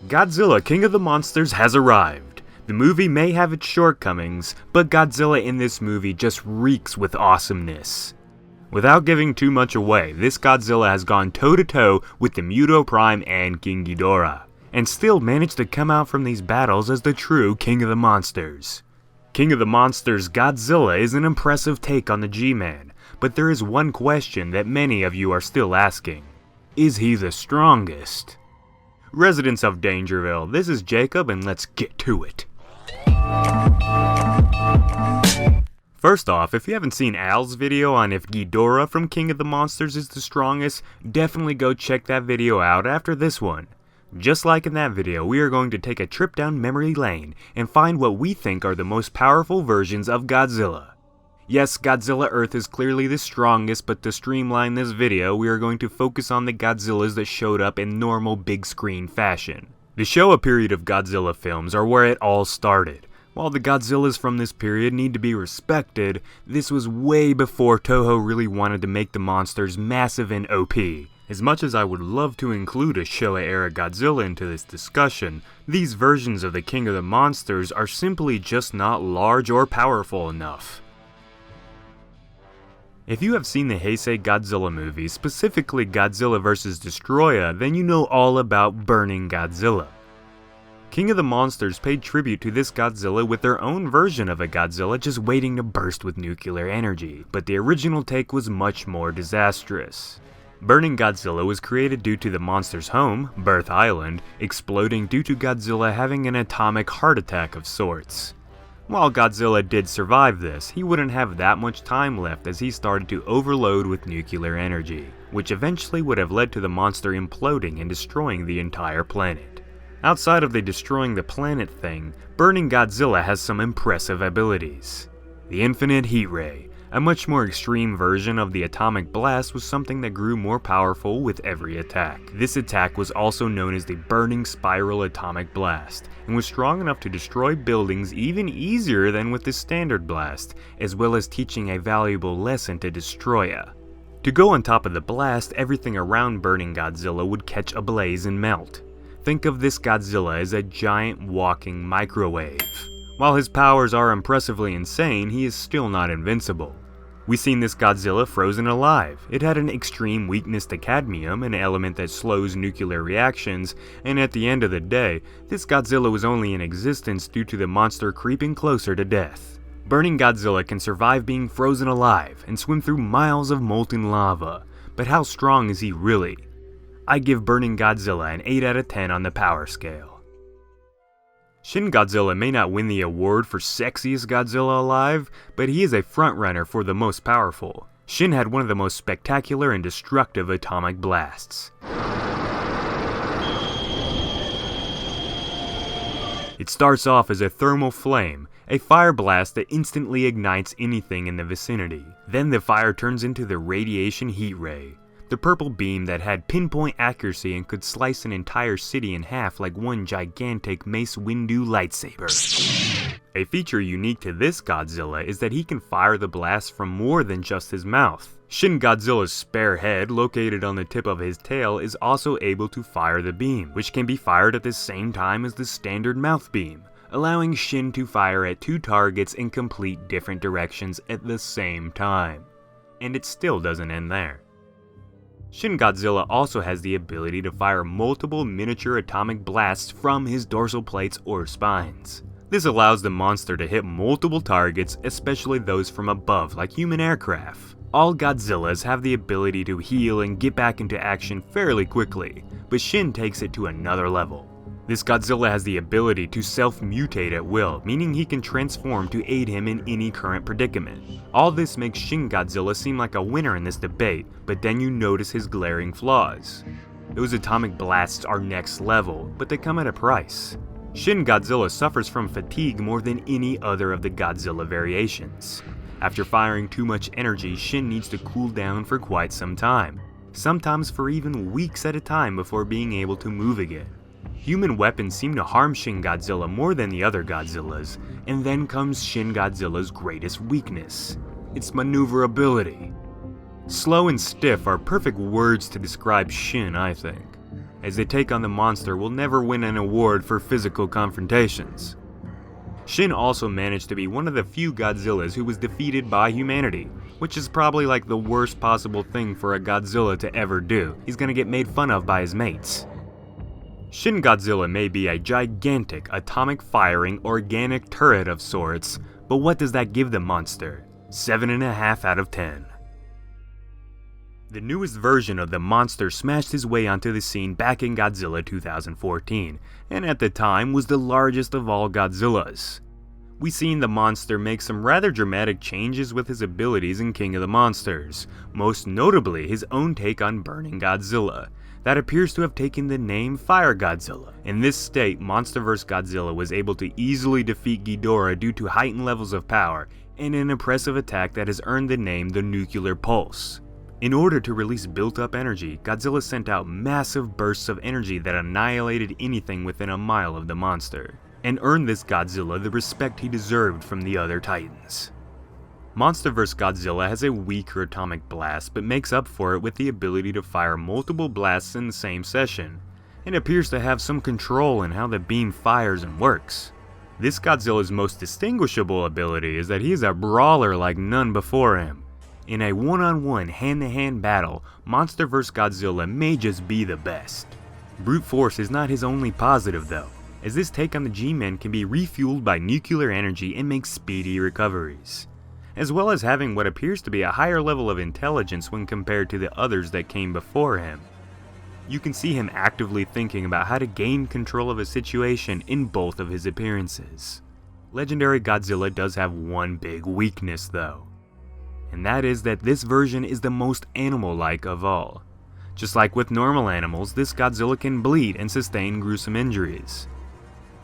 Godzilla King of the Monsters has arrived. The movie may have its shortcomings, but Godzilla in this movie just reeks with awesomeness. Without giving too much away, this Godzilla has gone toe-to-toe with the Muto Prime and King Ghidorah, and still managed to come out from these battles as the true King of the Monsters. King of the Monsters Godzilla is an impressive take on the G-Man, but there is one question that many of you are still asking. Is he the strongest? Residents of Dangerville, this is Jacob and let's get to it. First off, if you haven't seen Al's video on if Ghidorah from King of the Monsters is the strongest, definitely go check that video out after this one. Just like in that video, we are going to take a trip down memory lane and find what we think are the most powerful versions of Godzilla. Yes, Godzilla Earth is clearly the strongest, but to streamline this video, we are going to focus on the Godzillas that showed up in normal big screen fashion. The Showa period of Godzilla films are where it all started. While the Godzillas from this period need to be respected, this was way before Toho really wanted to make the monsters massive and OP. As much as I would love to include a Showa-era Godzilla into this discussion, these versions of the King of the Monsters are simply just not large or powerful enough. If you have seen the Heisei Godzilla movies, specifically Godzilla vs. Destoroyah, then you know all about Burning Godzilla. King of the Monsters paid tribute to this Godzilla with their own version of a Godzilla just waiting to burst with nuclear energy, but the original take was much more disastrous. Burning Godzilla was created due to the monster's home, Birth Island, exploding due to Godzilla having an atomic heart attack of sorts. While Godzilla did survive this, he wouldn't have that much time left as he started to overload with nuclear energy, which eventually would have led to the monster imploding and destroying the entire planet. Outside of the destroying the planet thing, Burning Godzilla has some impressive abilities. The Infinite Heat Ray, a much more extreme version of the atomic blast, was something that grew more powerful with every attack. This attack was also known as the Burning Spiral Atomic Blast, and was strong enough to destroy buildings even easier than with the standard blast, as well as teaching a valuable lesson to Destoroyah. To go on top of the blast, everything around Burning Godzilla would catch ablaze and melt. Think of this Godzilla as a giant walking microwave. While his powers are impressively insane, he is still not invincible. We've seen this Godzilla frozen alive. It had an extreme weakness to cadmium, an element that slows nuclear reactions, and at the end of the day, this Godzilla was only in existence due to the monster creeping closer to death. Burning Godzilla can survive being frozen alive and swim through miles of molten lava, but how strong is he really? I give Burning Godzilla an 8 out of 10 on the power scale. Shin Godzilla may not win the award for sexiest Godzilla alive, but he is a frontrunner for the most powerful. Shin had one of the most spectacular and destructive atomic blasts. It starts off as a thermal flame, a fire blast that instantly ignites anything in the vicinity. Then the fire turns into the radiation heat ray, the purple beam that had pinpoint accuracy and could slice an entire city in half like one gigantic Mace Windu lightsaber. A feature unique to this Godzilla is that he can fire the blast from more than just his mouth. Shin Godzilla's spare head, located on the tip of his tail, is also able to fire the beam, which can be fired at the same time as the standard mouth beam, allowing Shin to fire at 2 targets in complete different directions at the same time. And it still doesn't end there. Shin Godzilla also has the ability to fire multiple miniature atomic blasts from his dorsal plates or spines. This allows the monster to hit multiple targets, especially those from above like human aircraft. All Godzillas have the ability to heal and get back into action fairly quickly, but Shin takes it to another level. This Godzilla has the ability to self-mutate at will, meaning he can transform to aid him in any current predicament. All this makes Shin Godzilla seem like a winner in this debate, but then you notice his glaring flaws. Those atomic blasts are next level, but they come at a price. Shin Godzilla suffers from fatigue more than any other of the Godzilla variations. After firing too much energy, Shin needs to cool down for quite some time, sometimes for even weeks at a time before being able to move again. Human weapons seem to harm Shin Godzilla more than the other Godzillas, and then comes Shin Godzilla's greatest weakness, its maneuverability. Slow and stiff are perfect words to describe Shin, I think. as they take on the monster will never win an award for physical confrontations. Shin also managed to be one of the few Godzillas who was defeated by humanity, which is probably like the worst possible thing for a Godzilla to ever do. He's gonna get made fun of by his mates. Shin Godzilla may be a gigantic, atomic-firing, organic turret of sorts, but what does that give the monster? 7.5 out of 10. The newest version of the monster smashed his way onto the scene back in Godzilla 2014, and at the time was the largest of all Godzillas. We seen the monster make some rather dramatic changes with his abilities in King of the Monsters, most notably his own take on Burning Godzilla, that appears to have taken the name Fire Godzilla. In this state, MonsterVerse Godzilla was able to easily defeat Ghidorah due to heightened levels of power, and an impressive attack that has earned the name the Nuclear Pulse. In order to release built-up energy, Godzilla sent out massive bursts of energy that annihilated anything within a mile of the monster, and earned this Godzilla the respect he deserved from the other Titans. MonsterVerse Godzilla has a weaker atomic blast, but makes up for it with the ability to fire multiple blasts in the same session, and appears to have some control in how the beam fires and works. This Godzilla's most distinguishable ability is that he is a brawler like none before him. In a one-on-one, hand-to-hand battle, MonsterVerse Godzilla may just be the best. Brute force is not his only positive though, as this take on the G-Men can be refueled by nuclear energy and make speedy recoveries, as well as having what appears to be a higher level of intelligence when compared to the others that came before him. You can see him actively thinking about how to gain control of a situation in both of his appearances. Legendary Godzilla does have one big weakness though, and that is that this version is the most animal-like of all. Just like with normal animals, this Godzilla can bleed and sustain gruesome injuries.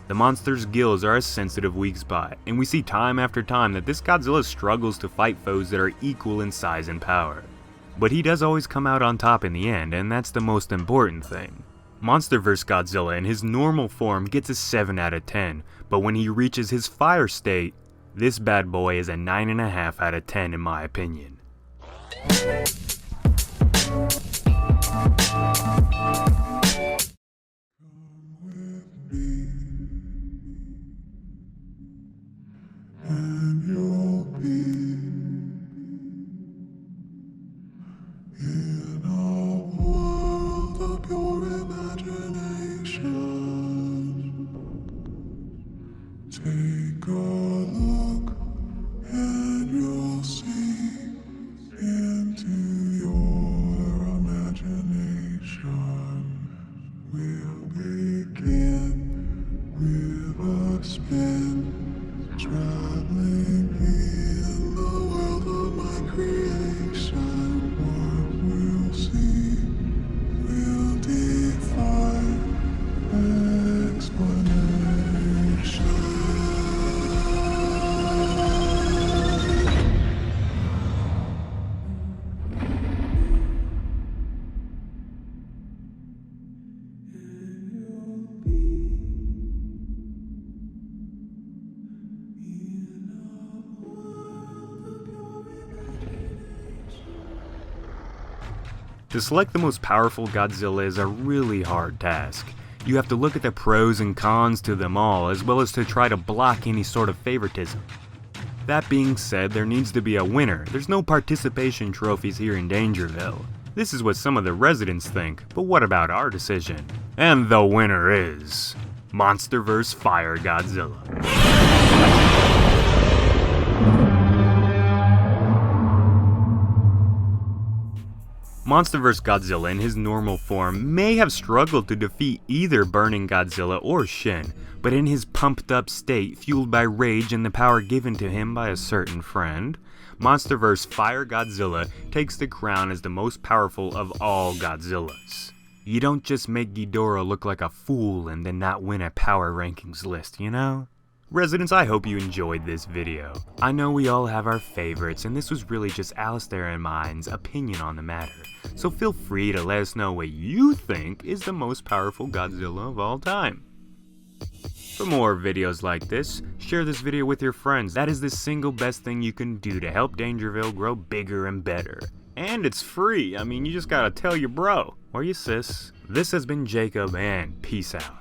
The monster's gills are a sensitive weak spot, and we see time after time that this Godzilla struggles to fight foes that are equal in size and power. But he does always come out on top in the end, and that's the most important thing. MonsterVerse Godzilla in his normal form gets a 7 out of 10, but when he reaches his fire state, this bad boy is a 9.5 out of 10 in my opinion. And you'll be in a world of pure imagination. Take a look and you'll see into your imagination. We'll begin with a spin. Traveling in the world of my creation, what we'll see will defy explanation. To select the most powerful Godzilla is a really hard task. You have to look at the pros and cons to them all, as well as to try to block any sort of favoritism. That being said, there needs to be a winner. There's no participation trophies here in Dangerville. This is what some of the residents think, but what about our decision? And the winner is MonsterVerse Fire Godzilla. MonsterVerse Godzilla in his normal form may have struggled to defeat either Burning Godzilla or Shin, but in his pumped up state fueled by rage and the power given to him by a certain friend, MonsterVerse Fire Godzilla takes the crown as the most powerful of all Godzillas. You don't just make Ghidorah look like a fool and then not win a power rankings list, you know? Residents, I hope you enjoyed this video. I know we all have our favorites, and this was really just Alistair and mine's opinion on the matter, so feel free to let us know what you think is the most powerful Godzilla of all time. For more videos like this, share this video with your friends. That is the single best thing you can do to help Dangerville grow bigger and better. And it's free. I mean, you just gotta tell your bro or your sis This has been Jacob, and peace out.